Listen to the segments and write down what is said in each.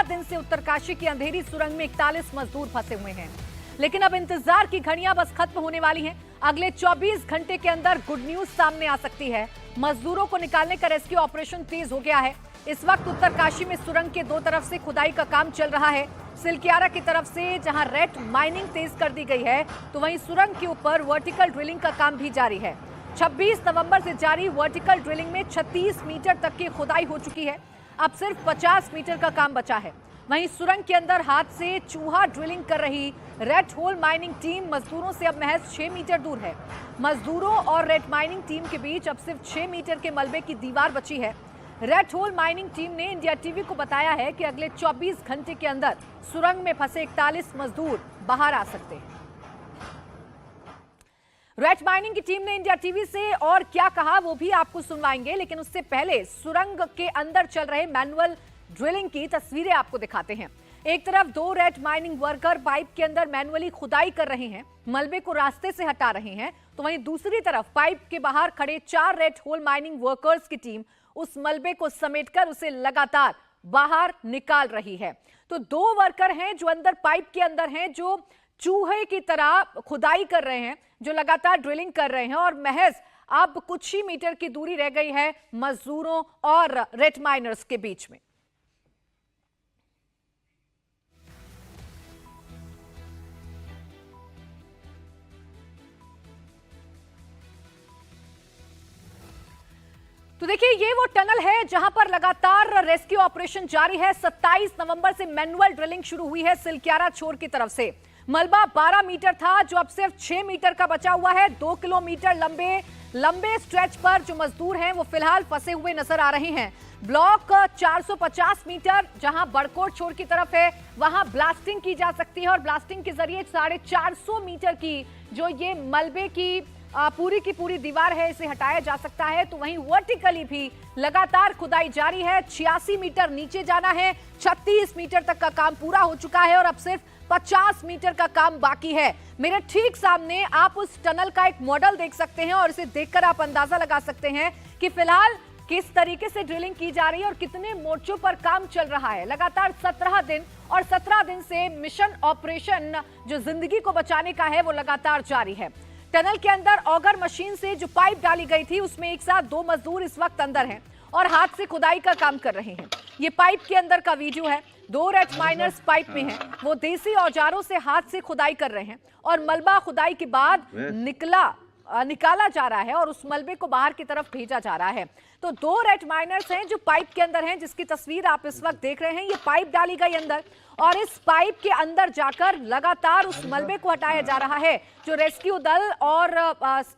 दिन से उत्तरकाशी की अंधेरी सुरंग में 41 मजदूर फंसे हुए हैं। लेकिन अब इंतजार की घड़ियां बस खत्म होने वाली हैं। अगले 24 घंटे के अंदर गुड न्यूज सामने आ सकती है। मजदूरों को निकालने का रेस्क्यू ऑपरेशन तेज हो गया है। इस वक्त उत्तरकाशी में सुरंग के दो तरफ से खुदाई का काम चल रहा है। सिलक्यारा की तरफ से जहां रेत माइनिंग तेज कर दी गई है, तो वहीं सुरंग के ऊपर वर्टिकल ड्रिलिंग का काम भी जारी है। 26 नवंबर से जारी वर्टिकल ड्रिलिंग में 36 मीटर तक की खुदाई हो चुकी है। अब सिर्फ 50 मीटर का काम बचा है। वहीं सुरंग के अंदर हाथ से चूहा ड्रिलिंग कर रही रेड होल माइनिंग टीम मजदूरों से अब महज 6 मीटर दूर है। मजदूरों और रेड माइनिंग टीम के बीच अब सिर्फ 6 मीटर के मलबे की दीवार बची है। रेड होल माइनिंग टीम ने इंडिया टीवी को बताया है कि अगले 24 घंटे के अंदर सुरंग में फंसे 41 मजदूर बाहर आ सकते हैं। रेड माइनिंग की टीम ने इंडिया टीवी से और क्या कहा वो भी आपको सुनवाएंगे, लेकिन उससे पहले सुरंग के अंदर चल रहे मैनुअल ड्रिलिंग की तस्वीरें आपको दिखाते हैं। एक तरफ 2 रेड माइनिंग वर्कर पाइप के अंदर मैनुअली खुदाई कर रहे हैं, मलबे को रास्ते से हटा रहे हैं, तो वहीं दूसरी तरफ पाइप के बाहर खड़े 4 रेड होल माइनिंग वर्कर्स की टीम उस मलबे को समेटकर उसे लगातार बाहर निकाल रही है। तो 2 वर्कर हैं जो अंदर पाइप के अंदर हैं, जो चूहे की तरह खुदाई कर रहे हैं, जो लगातार ड्रिलिंग कर रहे हैं, और महज अब कुछ ही मीटर की दूरी रह गई है मजदूरों और रेड माइनर्स के बीच में। तो देखिए, ये वो टनल है जहां पर लगातार रेस्क्यू ऑपरेशन जारी है। 27 नवंबर से मैनुअल ड्रिलिंग शुरू हुई है सिलक्यारा छोर की तरफ से। मलबा 12 मीटर था जो अब सिर्फ 6 मीटर का बचा हुआ है। 2 किलोमीटर लंबे स्ट्रेच पर जो मजदूर हैं वो फिलहाल फंसे हुए नजर आ रहे हैं। ब्लॉक 450 मीटर जहां बड़कोट छोर की तरफ है, वहां ब्लास्टिंग की जा सकती है और ब्लास्टिंग के जरिए 450 मीटर की जो ये मलबे की पूरी की पूरी दीवार है, इसे हटाया जा सकता है। तो वहीं वर्टिकली भी लगातार खुदाई जारी है। 86 मीटर नीचे जाना है। 36 मीटर तक का काम पूरा हो चुका है और अब सिर्फ 50 मीटर का काम बाकी है। मेरे ठीक सामने आप उस टनल का एक मॉडल देख सकते हैं और इसे देखकर आप अंदाजा लगा सकते हैं कि फिलहाल किस तरीके से ड्रिलिंग की जा रही है और कितने मोर्चों पर काम चल रहा है। लगातार 17 दिन और 17 दिन से मिशन ऑपरेशन जो जिंदगी को बचाने का है वो लगातार जारी है। टनल के अंदर ऑगर मशीन से जो पाइप डाली गई थी उसमें एक साथ 2 मजदूर इस वक्त अंदर हैं और हाथ से खुदाई का काम कर रहे हैं। ये पाइप के अंदर का वीडियो है। 2 रेड माइनर्स पाइप में हैं, वो देसी औजारों से हाथ से खुदाई कर रहे हैं और मलबा खुदाई के बाद निकाला जा रहा है और उस मलबे को बाहर की तरफ भेजा जा रहा है। तो 2 रेड माइनर्स हैं जो पाइप के अंदर हैं, जिसकी तस्वीर आप इस वक्त देख रहे हैं। ये पाइप डाली गई अंदर और इस पाइप के अंदर जाकर लगातार उस मलबे को हटाया जा रहा है जो रेस्क्यू दल और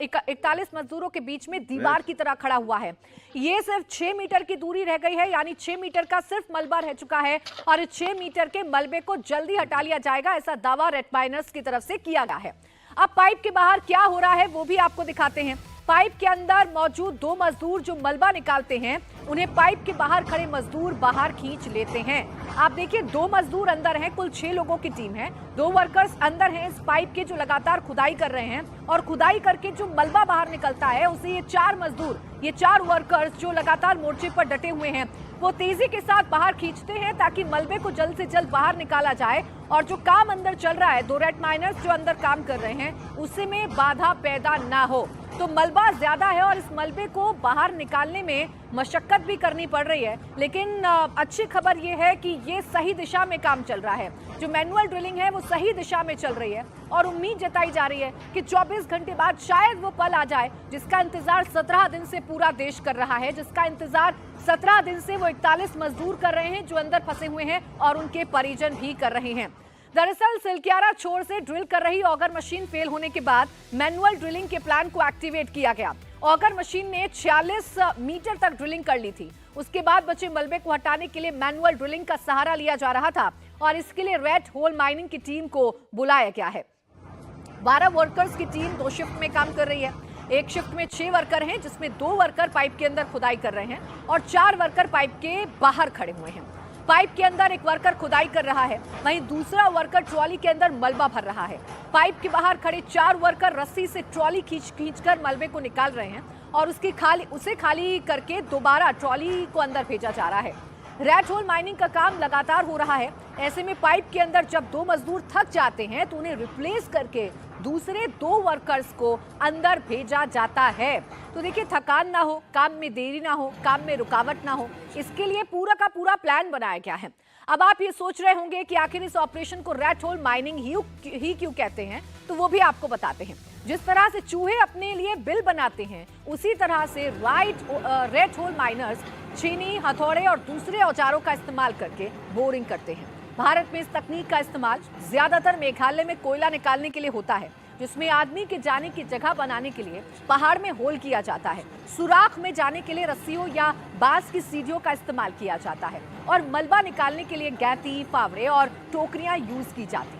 41 मजदूरों के बीच में दीवार की तरह खड़ा हुआ है। ये सिर्फ 6 मीटर की दूरी रह गई है, यानी 6 मीटर का सिर्फ मलबा रह चुका है और इस 6 मीटर के मलबे को जल्दी हटा लिया जाएगा, ऐसा दावा रेड माइनर्स की तरफ से किया गया है। अब पाइप के बाहर क्या हो रहा है वो भी आपको दिखाते हैं। पाइप के अंदर मौजूद 2 मजदूर जो मलबा निकालते हैं, उन्हें पाइप के बाहर खड़े मजदूर बाहर खींच लेते हैं। आप देखिए, 2 मजदूर अंदर हैं, कुल 6 लोगों की टीम है। 2 वर्कर्स अंदर हैं इस पाइप के जो लगातार खुदाई कर रहे हैं और खुदाई करके जो मलबा बाहर निकलता है उसे ये 4 मजदूर, ये 4 वर्कर्स जो लगातार मोर्चे पर डटे हुए हैं, वो तेजी के साथ बाहर खींचते हैं ताकि मलबे को जल्द से जल्द बाहर निकाला जाए और जो काम अंदर चल रहा है, 2 रेड माइनर्स जो अंदर काम कर रहे हैं, उसी में बाधा पैदा ना हो। तो मलबा ज्यादा है और इस मलबे को बाहर निकालने में मशक्कत भी करनी पड़ रही है, लेकिन अच्छी खबर यह है कि ये सही दिशा में काम चल रहा है। जो मैनुअल ड्रिलिंग है वो सही दिशा में चल रही है और उम्मीद जताई जा रही है कि 24 घंटे बाद शायद वो पल आ जाए जिसका इंतजार 17 दिन से पूरा देश कर रहा है, जिसका इंतजार 17 दिन से वो 41 मजदूर कर रहे हैं जो अंदर फंसे हुए हैं और उनके परिजन भी कर रहे हैं। दरअसल सिलक्यारा छोर से ड्रिल कर रही ऑगर मशीन फेल होने के बाद मैनुअल ड्रिलिंग के प्लान को एक्टिवेट किया गया। ऑगर मशीन ने 46 मीटर तक ड्रिलिंग कर ली थी। उसके बाद बचे मलबे को हटाने के लिए मैनुअल ड्रिलिंग का सहारा लिया जा रहा था और इसके लिए रेड होल माइनिंग की टीम को बुलाया गया है। 12 वर्कर्स की टीम 2 शिफ्ट में काम कर रही है। एक शिफ्ट में 6 वर्कर हैं, जिसमें 2 वर्कर पाइप के अंदर खुदाई कर रहे हैं और 4 वर्कर पाइप के बाहर खड़े हुए हैं। पाइप के अंदर एक वर्कर खुदाई कर रहा है, वहीं दूसरा वर्कर ट्रॉली के अंदर मलबा भर रहा है। पाइप के बाहर खड़े 4 वर्कर रस्सी से ट्रॉली खींचकर मलबे को निकाल रहे हैं और उसे खाली करके दोबारा ट्रॉली को अंदर भेजा जा रहा है। रैट होल माइनिंग का काम लगातार हो रहा है। ऐसे में पाइप के अंदर जब दो मजदूर थक जाते हैं तो उन्हें रिप्लेस करके दूसरे दो वर्कर्स को अंदर भेजा जाता है। तो देखिए, थकान ना हो, काम में देरी ना हो, काम में रुकावट ना हो, इसके लिए पूरा का पूरा प्लान बनाया गया है। अब आप ये सोच रहे होंगे कि आखिर इस ऑपरेशन को रैट होल माइनिंग ही क्यों कहते हैं, तो वो भी आपको बताते हैं। जिस तरह से चूहे अपने लिए बिल बनाते हैं, उसी तरह से रैट होल माइनर्स छीनी, हथौड़े और दूसरे औजारों का इस्तेमाल करके बोरिंग करते हैं। भारत में इस तकनीक का इस्तेमाल ज्यादातर मेघालय में कोयला निकालने के लिए होता है, जिसमें आदमी के जाने की जगह बनाने के लिए पहाड़ में होल किया जाता है। सुराख में जाने के लिए रस्सियों या बांस की सीढ़ियों का इस्तेमाल किया जाता है और मलबा निकालने के लिए गैती, फावड़े और टोकरियां यूज की जाती हैं।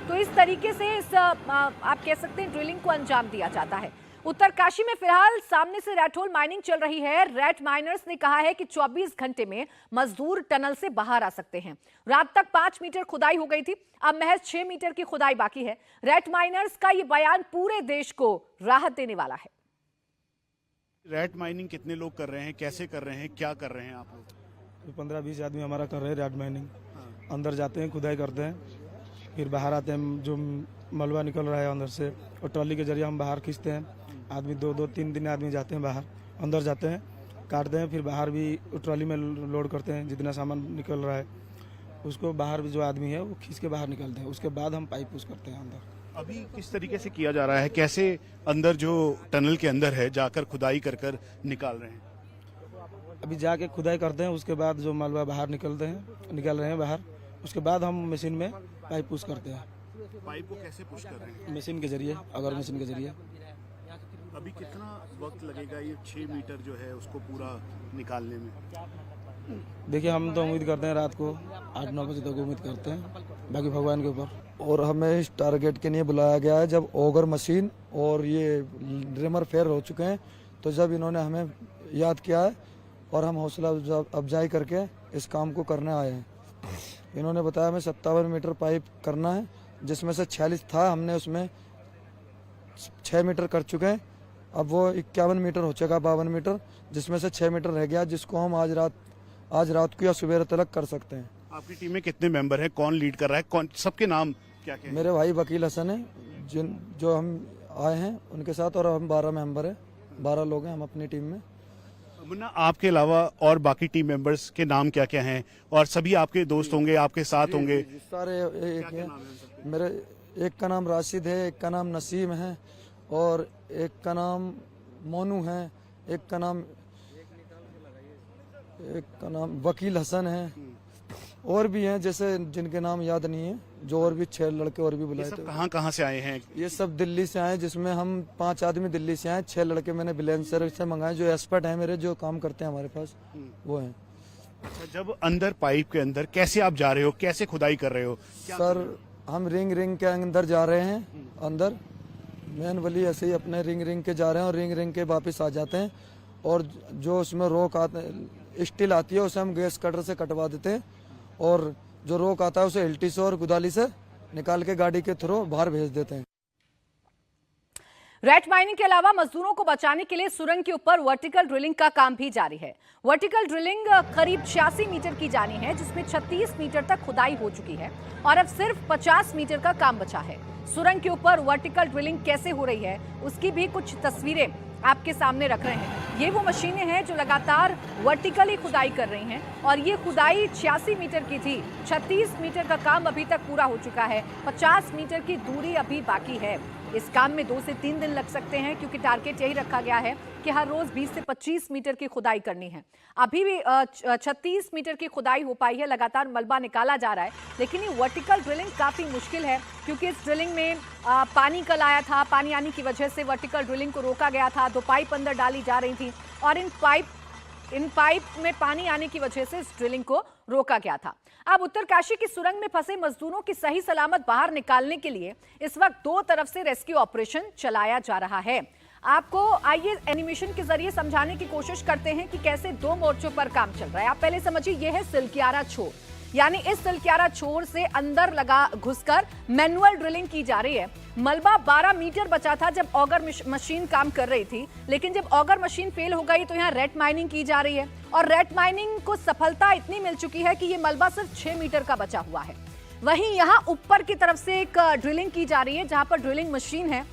तो इस तरीके से आप कह सकते हैं ड्रिलिंग को अंजाम दिया जाता है। उत्तरकाशी में फिलहाल सामने से रैट होल माइनिंग चल रही है। रैट माइनर्स ने कहा है कि 24 घंटे में मजदूर टनल से बाहर आ सकते हैं। रात तक 5 मीटर खुदाई हो गई थी, अब महज 6 मीटर की खुदाई बाकी है। रैट माइनर्स का ये बयान पूरे देश को राहत देने वाला है। रैट माइनिंग कितने लोग कर रहे हैं, कैसे कर रहे हैं, क्या कर रहे हैं आप लोग? 15-20 आदमी हमारा कर रहे हैं रैट माइनिंग। अंदर जाते हैं, खुदाई करते हैं, फिर बाहर आते हैं। जो मलबा निकल रहा है अंदर से, और ट्रॉली के जरिए हम बाहर खींचते हैं। आदमी 2-3 आदमी जाते हैं बाहर, अंदर जाते हैं, काटते हैं, फिर बाहर भी ट्रॉली में लोड करते हैं। जितना सामान निकल रहा है उसको बाहर भी जो आदमी है वो खींच के बाहर निकालते हैं। उसके बाद हम पाइप पुश करते हैं अंदर। अभी किस तरीके से किया जा रहा है, कैसे अंदर जो टनल के अंदर है जाकर खुदाई कर निकाल रहे हैं? अभी जाके खुदाई करते हैं, उसके बाद जो मलबा बाहर निकल रहे हैं बाहर, उसके बाद हम मशीन में पाइप पुश करते हैं। पाइप को कैसे पुश कर रहे हैं? मशीन के जरिए, अगर मशीन के जरिए। अभी कितना वक्त लगेगा ये 6 मीटर जो है उसको पूरा निकालने में? देखिए, हम तो उम्मीद करते हैं रात को 8-9 बजे तक उम्मीद करते हैं, बाकी भगवान के ऊपर। और हमें इस टारगेट के लिए बुलाया गया है जब ऑगर मशीन और ये ड्रिमर फेयर हो चुके हैं। तो जब इन्होंने हमें याद किया है और हम हौसला अफजाई करके इस काम को करने आए हैं। इन्होंने बताया हमें 57 मीटर पाइप करना है, जिसमें से 46 था, हमने उसमें 6 मीटर कर चुके हैं। अब वो 51 मीटर हो चुका, 52 मीटर, जिसमें से 6 मीटर रह गया, जिसको हम आज रात को या सुबह तक कर सकते हैं। आपकी टीम में कितने मेंबर हैं, कौन लीड कर रहा है, कौन, सबके नाम क्या क्या है? मेरे भाई वकील हसन है, जो हम आए हैं उनके साथ, और हम 12 मेंबर हैं, 12 लोग हैं हम अपनी टीम में। मुन्ना, आपके अलावा और बाकी टीम मेंबर्स के नाम क्या क्या हैं, और सभी आपके दोस्त होंगे, आपके साथ होंगे? सारे एक हैं। मेरे एक का नाम राशिद है, एक का नाम नसीम है, और एक का नाम मोनू है, एक का नाम वकील हसन है, और भी हैं जैसे जिनके नाम याद नहीं है, जो और भी 6 लड़के और भी बुलाए थे। कहाँ से आए हैं? ये सब दिल्ली से आए, जिसमें हम 5 आदमी दिल्ली से आए, 6 लड़के मैंने बिलेंसर से मंगाए, जो एक्सपर्ट हैं मेरे, जो काम करते हैं हमारे पास, वो हैं। अच्छा, जब अंदर पाइप के अंदर कैसे आप जा रहे हो, कैसे खुदाई कर रहे हो? सर, हम रिंग के अंदर जा रहे हैं, अंदर मैन वली ऐसे ही अपने रिंग के जा रहे हैं, और रिंग के वापस आ जाते हैं। और जो उसमें रोक आते स्टील आती है, उसे हम गैस कटर से कटवा देते हैं, और जो रोक आता है उसे एल्टी से और कुदाली से निकाल के गाड़ी के थ्रू बाहर भेज देते हैं। रैट माइनिंग के अलावा मजदूरों को बचाने के लिए सुरंग के ऊपर वर्टिकल ड्रिलिंग का काम भी जारी है। वर्टिकल ड्रिलिंग करीब 86 मीटर की जानी है, जिसमें 36 मीटर तक खुदाई हो चुकी है और अब सिर्फ 50 मीटर का काम बचा है। सुरंग के ऊपर वर्टिकल ड्रिलिंग कैसे हो रही है, उसकी भी कुछ तस्वीरें आपके सामने रख रहे हैं। ये वो मशीनें हैं जो लगातार वर्टिकली खुदाई कर रही हैं, और ये खुदाई 86 मीटर की थी। 36 मीटर का काम अभी तक पूरा हो चुका है, 50 मीटर की दूरी अभी बाकी है। इस काम में 2 से 3 दिन लग सकते हैं, क्योंकि टारगेट यही रखा गया है कि हर रोज 20 से 25 मीटर की खुदाई करनी है। अभी भी 36 मीटर की खुदाई हो पाई है, लगातार मलबा निकाला जा रहा है, लेकिन ये वर्टिकल ड्रिलिंग काफी मुश्किल है, क्योंकि इस ड्रिलिंग में पानी कल आया था। पानी आने की वजह से वर्टिकल ड्रिलिंग को रोका गया था। 2 पाइप अंदर डाली जा रही थी, और इन पाइप में पानी आने की वजह से इस ड्रिलिंग को रोका गया था। अब उत्तरकाशी की सुरंग में फंसे मजदूरों की सही सलामत बाहर निकालने के लिए इस वक्त 2 तरफ से रेस्क्यू ऑपरेशन चलाया जा रहा है। आपको आइए एनिमेशन के जरिए समझाने की कोशिश करते हैं कि कैसे 2 मोर्चों पर काम चल रहा है। आप पहले समझिए, यह है सिलक्यारा छोर। यानी इस सिलक्यारा छोर से अंदर लगा घुसकर मैनुअल ड्रिलिंग की जा रही है। मलबा 12 मीटर बचा था जब ऑगर मशीन काम कर रही थी, लेकिन जब ऑगर मशीन फेल हो गई तो यहाँ रेट माइनिंग की जा रही है और रेट माइनिंग को सफलता इतनी मिल चुकी है कि ये मलबा सिर्फ 6 मीटर का बचा हुआ है। वहीं यहाँ ऊपर की तरफ से एक ड्रिलिंग की जा रही है, जहां पर ड्रिलिंग मशीन है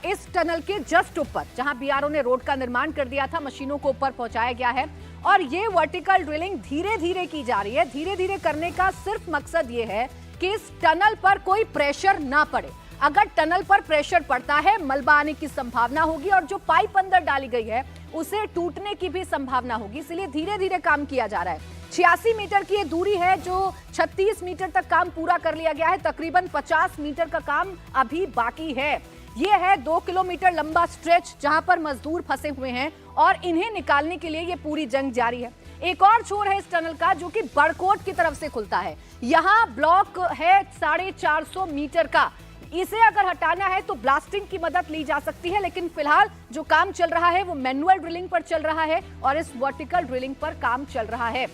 इस टनल के जस्ट ऊपर, जहां बीआरओ ने रोड का निर्माण कर दिया था, मशीनों को ऊपर पहुंचाया गया है और ये वर्टिकल ड्रिलिंग धीरे धीरे की जा रही है। धीरे धीरे करने का सिर्फ मकसद ये है कि इस टनल पर कोई प्रेशर ना पड़े। अगर टनल पर प्रेशर पड़ता है मलबा आने की संभावना होगी और जो पाइप अंदर डाली गई है उसे टूटने की भी संभावना होगी, इसलिए धीरे धीरे काम किया जा रहा है। 86 मीटर की ये दूरी है जो 36 मीटर तक काम पूरा कर लिया गया है। तकरीबन 50 मीटर का काम अभी बाकी है। ये है 2 किलोमीटर लंबा स्ट्रेच जहां पर मजदूर फंसे हुए हैं और इन्हें निकालने के लिए ये पूरी जंग जारी है। एक और छोर है इस टनल का जो कि बड़कोट की तरफ से खुलता है। यहाँ ब्लॉक है 450 मीटर का। इसे अगर हटाना है तो ब्लास्टिंग की मदद ली जा सकती है, लेकिन फिलहाल जो काम चल रहा है वो मैनुअल ड्रिलिंग पर चल रहा है और इस वर्टिकल ड्रिलिंग पर काम चल रहा है।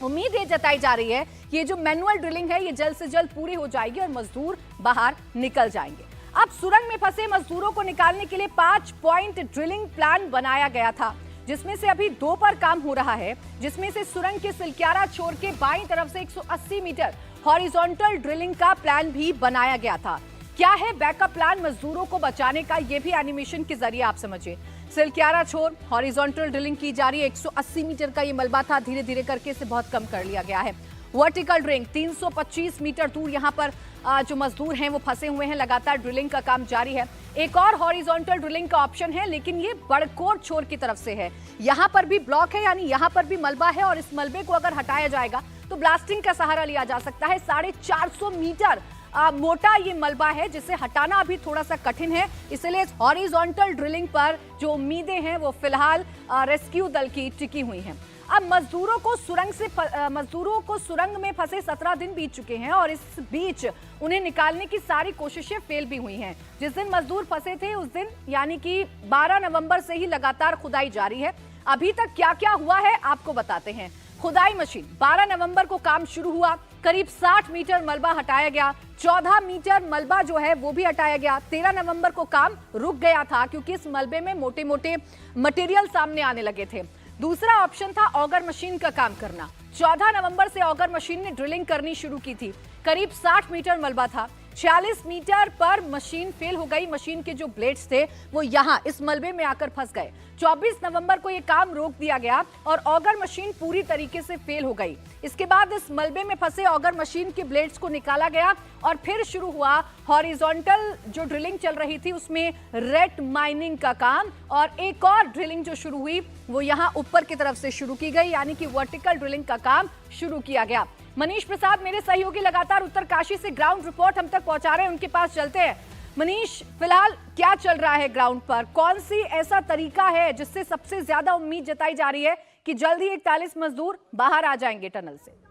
उम्मीद ये जताई जा रही है कि ये जो मैनुअल ड्रिलिंग है ये जल्द से जल्द पूरी हो जाएगी और मजदूर बाहर निकल जाएंगे। अब सुरंग में फंसे मजदूरों को निकालने के लिए 5 पॉइंट ड्रिलिंग प्लान बनाया गया था, जिसमें से अभी 2 पर काम हो रहा है, जिसमें से सुरंग के सिलक्यारा छोर के बाईं तरफ से 180 मीटर हॉरिजॉन्टल ड्रिलिंग का प्लान भी बनाया गया था। क्या है बैकअप प्लान मजदूरों को बचाने का, ये भी एनिमेशन के जरिए आप समझिए। सिलक्यारा छोर हॉरिजॉन्टल ड्रिलिंग की जा रही है। 180 मीटर का ये मलबा था, धीरे धीरे करके इसे बहुत कम कर लिया गया है। वर्टिकल ड्रिलिंग 325 मीटर दूर यहाँ पर जो मजदूर हैं वो फंसे हुए हैं, लगातार ड्रिलिंग का काम जारी है। एक और हॉरिजॉन्टल ड्रिलिंग का ऑप्शन है, लेकिन ये बड़कोट छोर की तरफ से है। यहाँ पर भी ब्लॉक है, यानी यहाँ पर भी मलबा है और इस मलबे को अगर हटाया जाएगा तो ब्लास्टिंग का सहारा लिया जा सकता है। 450 मीटर मोटा ये मलबा है जिसे हटाना अभी थोड़ा सा कठिन है, इसलिए इस हॉरिजॉन्टल ड्रिलिंग पर जो उम्मीदें हैं वो फिलहाल रेस्क्यू दल की टिकी हुई हैं। अब मजदूरों को सुरंग में फंसे 17 दिन बीत चुके हैं और इस बीच उन्हें निकालने की सारी कोशिशें फेल भी हुई हैं। जिस दिन मजदूर फंसे थे उस दिन यानी कि 12 नवंबर से ही लगातार खुदाई जारी है। अभी तक क्या क्या हुआ है आपको बताते हैं। खुदाई मशीन 12 नवंबर को काम शुरू हुआ, करीब 60 मीटर मलबा हटाया गया। 14 मीटर मलबा जो है वो भी हटाया गया। 13 नवंबर को काम रुक गया था क्योंकि इस मलबे में मोटे मोटे मटेरियल सामने आने लगे थे। दूसरा ऑप्शन था ऑगर मशीन का काम करना। 14 नवंबर से ऑगर मशीन ने ड्रिलिंग करनी शुरू की थी। करीब 60 मीटर मलबा था। 46 मीटर पर मशीन फेल हो गई। मशीन के जो ब्लेड्स थे वो यहाँ इस मलबे में आकर फंस गए। 24 नवंबर को ये काम रोक दिया गया और ऑगर मशीन पूरी तरीके से फेल हो गई। इसके बाद इस मलबे में फंसे ऑगर मशीन के ब्लेड्स को निकाला गया और फिर शुरू हुआ हॉरिजॉन्टल जो ड्रिलिंग चल रही थी उसमें रेट माइनिंग का काम। और एक और ड्रिलिंग जो शुरू हुई वो यहाँ ऊपर की तरफ से शुरू की गई, यानी कि वर्टिकल ड्रिलिंग का काम शुरू किया गया। मनीष प्रसाद मेरे सहयोगी लगातार उत्तरकाशी से ग्राउंड रिपोर्ट हम तक पहुंचा रहे हैं, उनके पास चलते हैं। मनीष, फिलहाल क्या चल रहा है ग्राउंड पर? कौन सी ऐसा तरीका है जिससे सबसे ज्यादा उम्मीद जताई जा रही है कि जल्द ही 41 मजदूर बाहर आ जाएंगे टनल से?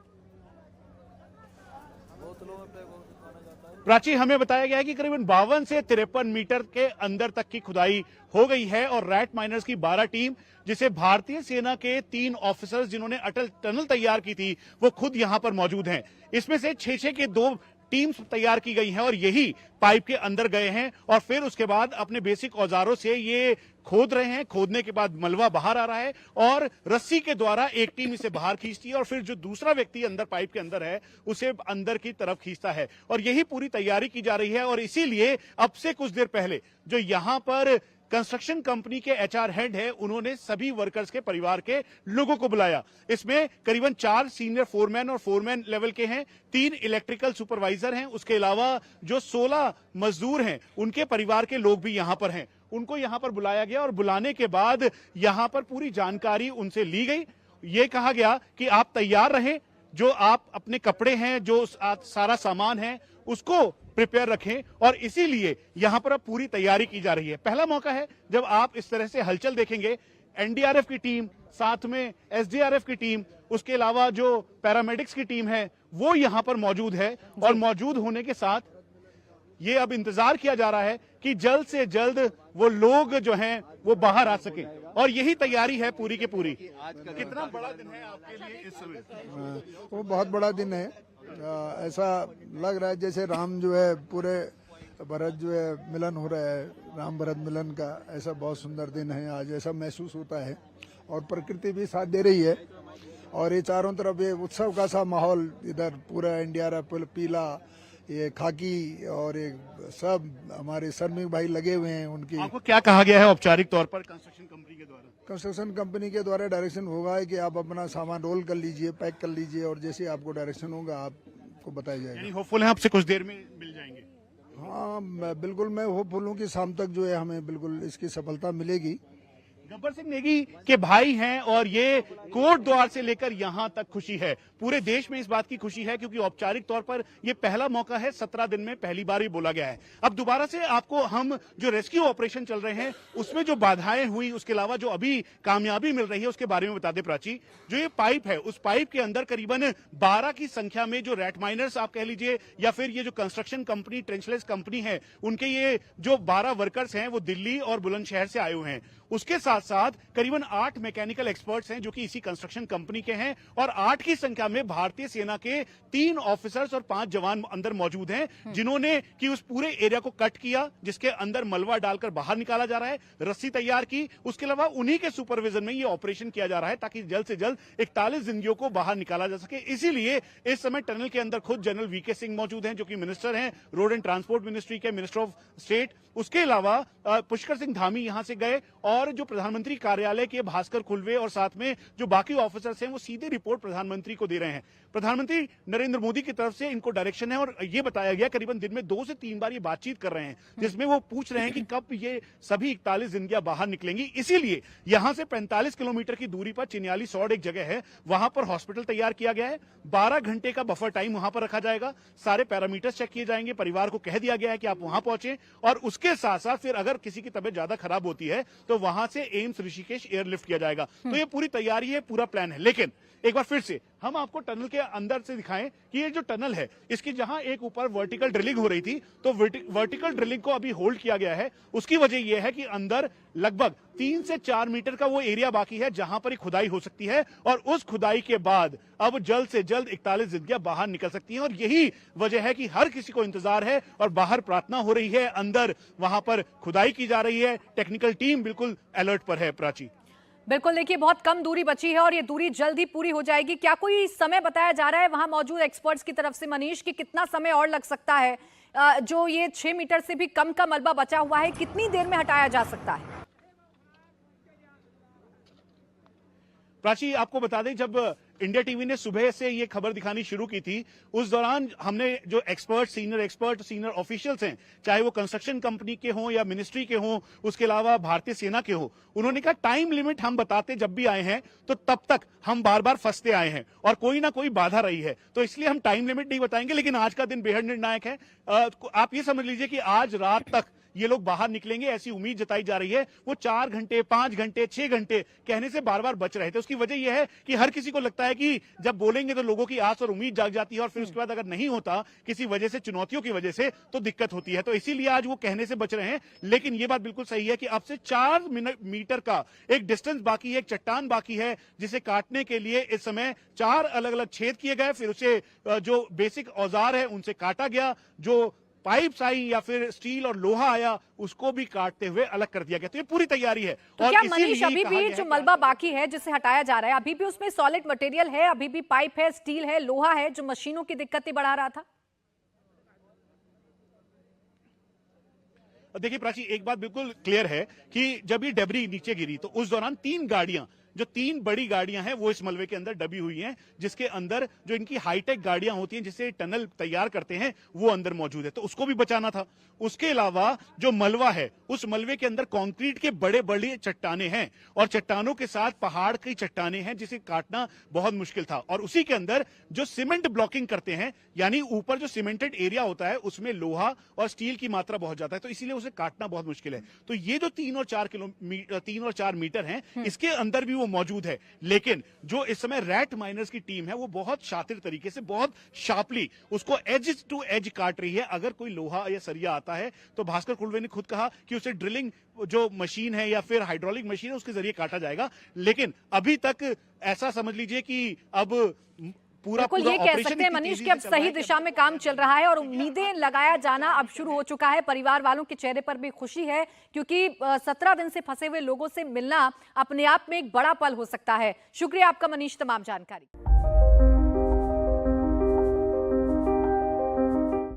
प्राची, हमें बताया गया है कि करीबन 52 से 53 मीटर के अंदर तक की खुदाई हो गई है और रैट माइनर्स की 12 टीम, जिसे भारतीय सेना के 3 ऑफिसर्स जिन्होंने अटल टनल तैयार की थी वो खुद यहां पर मौजूद हैं। इसमें से 6-6 के 2 टीम्स तैयार की गई हैं और यही पाइप के अंदर गए हैं और फिर उसके बाद अपने बेसिक औजारों से ये खोद रहे हैं। खोदने के बाद मलबा बाहर आ रहा है और रस्सी के द्वारा एक टीम इसे बाहर खींचती है और फिर जो दूसरा व्यक्ति अंदर पाइप के अंदर है उसे अंदर की तरफ खींचता है और यही पूरी तैयारी की जा रही है। और इसीलिए अब से कुछ देर पहले जो यहां पर कंस्ट्रक्शन कंपनी के एचआर हेड है उन्होंने सभी वर्कर्स के परिवार के लोगों को बुलाया। इसमें करीबन 4 सीनियर फोरमैन और फोरमैन लेवल के हैं, 3 इलेक्ट्रिकल सुपरवाइजर हैं, उसके अलावा जो 16 मजदूर हैं उनके परिवार के लोग भी यहां पर हैं। उनको यहां पर बुलाया गया और बुलाने के बाद यहां पर पूरी जानकारी उनसे ली गई। ये कहा गया कि आप तैयार रहें, जो आप अपने कपड़े हैं, जो सारा सामान है उसको प्रिपेयर रखें और इसीलिए यहां पर अब पूरी तैयारी की जा रही है। पहला मौका है जब आप इस तरह से हलचल देखेंगे। एनडीआरएफ की टीम, साथ में एसडीआरएफ की टीम, उसके अलावा जो पैरामेडिक्स की टीम है वो यहां पर मौजूद है और मौजूद होने के साथ ये अब इंतजार किया जा रहा है कि जल्द से जल्द वो लोग जो हैं वो बाहर आ सकें। और यही तैयारी है पूरी की पूरी। कितना बड़ा दिन है आपके लिए इस समय? वो बहुत बड़ा दिन है। ऐसा लग रहा है जैसे राम जो है पूरे भरत जो है मिलन हो रहा है, राम भरत मिलन का। ऐसा बहुत सुंदर दिन है आज, ऐसा महसूस होता है। और प्रकृति भी साथ दे रही है और ये चारों तरफ ये उत्सव का सा माहौल, इधर पूरा इंडिया पीला, ये खाकी और ये सब हमारे श्रमिक भाई लगे हुए हैं। उनकी आपको क्या कहा गया है औपचारिक तौर पर कंस्ट्रक्शन कंपनी के द्वारा? कंस्ट्रक्शन कंपनी के द्वारा डायरेक्शन होगा है कि आप अपना सामान रोल कर लीजिए, पैक कर लीजिए और जैसे आपको डायरेक्शन होगा आपको बताया जाएगा। यानी होपफुल है आपसे कुछ देर में मिल जाएंगे? हाँ, बिल्कुल मैं होपफुल हूँ कि शाम तक जो है हमें बिल्कुल इसकी सफलता मिलेगी। गब्बर सिंह नेगी के भाई हैं और ये कोट द्वार से लेकर यहां तक खुशी है। पूरे देश में इस बात की खुशी है क्योंकि औपचारिक तौर पर ये पहला मौका है, 17 दिन में पहली बार ही बोला गया है। अब दोबारा से आपको हम जो रेस्क्यू ऑपरेशन चल रहे हैं उसमें जो बाधाएं हुई, उसके अलावा जो अभी कामयाबी मिल रही है उसके बारे में बता दें प्राची। जो ये पाइप है उस पाइप के अंदर करीबन 12 की संख्या में जो रैट माइनर्स आप कह लीजिए या फिर ये जो कंस्ट्रक्शन कंपनी ट्रेंचलेस कंपनी है उनके ये जो 12 वर्कर्स हैं वो दिल्ली और बुलंदशहर से आए हुए हैं। उसके साथ साथ करीबन 8 मैकेनिकल एक्सपर्ट्स हैं जो कि इसी कंस्ट्रक्शन कंपनी के हैं और 8 की संख्या में भारतीय सेना के 3 ऑफिसर्स और 5 जवान अंदर मौजूद हैं जिन्होंने कि उस पूरे एरिया को कट किया जिसके अंदर मलबा डालकर बाहर निकाला जा रहा है, रस्सी तैयार की। उसके अलावा उन्हीं के सुपरविजन में ये ऑपरेशन किया जा रहा है ताकि जल्द से जल्द 41 जिंदगियों को बाहर निकाला जा सके। इसीलिए इस समय टनल के अंदर खुद जनरल वीके सिंह मौजूद हैं जो कि मिनिस्टर हैं रोड एंड ट्रांसपोर्ट मिनिस्ट्री के, मिनिस्टर ऑफ स्टेट। उसके अलावा पुष्कर सिंह धामी यहां से गए और जो प्रधानमंत्री कार्यालय के भास्कर खुलवे और साथ में जो बाकी ऑफिसर्स हैं वो सीधे रिपोर्ट प्रधानमंत्री को दे रहे हैं। प्रधानमंत्री नरेंद्र मोदी की तरफ से इनको डायरेक्शन है और ये बताया गया करीबन दिन में 2 से 3 बार ये बातचीत कर रहे हैं जिसमें वो पूछ रहे हैं कि कब ये सभी 41 जिंदगियां बाहर निकलेंगी। इसीलिए यहां से 45 किलोमीटर की दूरी पर चिन्याली सौड़ एक जगह है, वहां पर हॉस्पिटल तैयार किया गया है। 12 घंटे का बफर टाइम वहां पर रखा जाएगा, सारे पैरामीटर्स चेक किए जाएंगे, परिवार को कह दिया गया है कि आप वहां पहुंचे और उसके साथ साथ फिर अगर किसी की तबियत ज्यादा खराब होती है तो वहां से एम्स ऋषिकेश एयरलिफ्ट किया जाएगा। तो ये पूरी तैयारी है, पूरा प्लान है। लेकिन एक बार फिर से हम आपको टनल के अंदर से दिखाएं कि ये जो टनल है इसकी जहां एक ऊपर वर्टिकल ड्रिलिंग हो रही थी तो वर्टिकल ड्रिलिंग को अभी होल्ड किया गया है। उसकी वजह यह है कि अंदर लगभग 3 से 4 मीटर का वो एरिया बाकी है जहां पर खुदाई हो सकती है और उस खुदाई के बाद अब जल्द से जल्द 41 जिंदगियां बाहर निकल सकती हैं और यही वजह है कि हर किसी को इंतजार है और बाहर प्रार्थना हो रही है, अंदर वहां पर खुदाई की जा रही है। टेक्निकल टीम बिल्कुल अलर्ट पर है। प्राची, बिल्कुल, देखिए बहुत कम दूरी बची है और ये दूरी जल्द ही पूरी हो जाएगी। क्या कोई समय बताया जा रहा है वहां मौजूद एक्सपर्ट्स की तरफ से मनीष कि कितना समय और लग सकता है? जो ये 6 मीटर से भी कम का मलबा बचा हुआ है कितनी देर में हटाया जा सकता है? प्राची, आपको बता दें जब इंडिया टीवी ने सुबह से ये खबर दिखानी शुरू की थी उस दौरान हमने जो एक्सपर्ट, सीनियर ऑफिशियल्स हैं, चाहे वो कंस्ट्रक्शन कंपनी के हों या मिनिस्ट्री के हों, उसके अलावा भारतीय सेना के हों, उन्होंने कहा टाइम लिमिट हम बताते जब भी आए हैं तो तब तक हम बार बार फंसते आए हैं और कोई ना कोई बाधा रही है, तो इसलिए हम टाइम लिमिट नहीं बताएंगे। लेकिन आज का दिन बेहद निर्णायक है। आप ये समझ लीजिए कि आज रात तक ये लोग बाहर निकलेंगे ऐसी उम्मीद जताई जा रही है। वो 4 घंटे, 5 घंटे, 6 घंटे कहने से बार बार बच रहे थे। उसकी वजह यह है कि हर किसी को लगता है कि जब बोलेंगे तो लोगों की आस और उम्मीद जाग जाती है और फिर उसके बाद अगर नहीं होता किसी वजह से, चुनौतियों की वजह से, तो दिक्कत होती है। तो इसीलिए आज वो कहने से बच रहे हैं। लेकिन ये बात बिल्कुल सही है कि अब से 4 मीटर का एक डिस्टेंस बाकी है, एक चट्टान बाकी है जिसे काटने के लिए इस समय 4 अलग अलग छेद किए गए, फिर उसे जो बेसिक औजार है उनसे काटा गया, जो पाइप्स आई या फिर स्टील और लोहा आया उसको भी काटते हुए अलग कर दिया गया। तो ये पूरी तैयारी है। तो और क्या मनीष अभी भी जो मलबा बाकी है जिसे हटाया जा रहा है अभी भी उसमें सॉलिड मटेरियल है, अभी भी पाइप है, स्टील है, लोहा है जो मशीनों की दिक्कतें बढ़ा रहा था? देखिए प्राची, एक बात बिल्कुल क्लियर है कि जब ये डेब्री नीचे गिरी तो उस दौरान 3 गाड़ियां, जो 3 बड़ी गाड़ियां हैं वो इस मलबे के अंदर दबी हुई हैं, जिसके अंदर जो इनकी हाईटेक गाड़ियां होती हैं जिससे टनल तैयार करते हैं वो अंदर मौजूद है, तो उसको भी बचाना था। उसके अलावा जो मलबा है उस मलबे के अंदर कंक्रीट के बड़े बड़े चट्टाने हैं और चट्टानों के साथ पहाड़ की चट्टाने हैं जिसे काटना बहुत मुश्किल था। और उसी के अंदर जो सीमेंट ब्लॉकिंग करते हैं, यानी ऊपर जो सीमेंटेड एरिया होता है उसमें लोहा और स्टील की मात्रा बहुत ज्यादा है, तो इसीलिए उसे काटना बहुत मुश्किल है। तो ये जो 3 और 4 मीटर हैं इसके अंदर भी वो वो मौजूद है। लेकिन जो इस समय रैट माइनर्स की टीम है वो बहुत शातिर तरीके से, बहुत शार्पली उसको एज टू एज काट रही है। अगर कोई लोहा या सरिया आता है तो भास्कर कुलवे ने खुद कहा कि उसे ड्रिलिंग जो मशीन है या फिर हाइड्रोलिक मशीन है उसके जरिए काटा जाएगा। लेकिन अभी तक ऐसा समझ लीजिए कि अब बिल्कुल ये कह सकते हैं मनीष कि अब सही दिशा में काम चल रहा है और उम्मीदें लगाया जाना अब शुरू हो चुका है। परिवार वालों के चेहरे पर भी खुशी है क्योंकि 17 दिन से फंसे हुए लोगों से मिलना अपने आप में एक बड़ा पल हो सकता है। शुक्रिया आपका मनीष, तमाम जानकारी।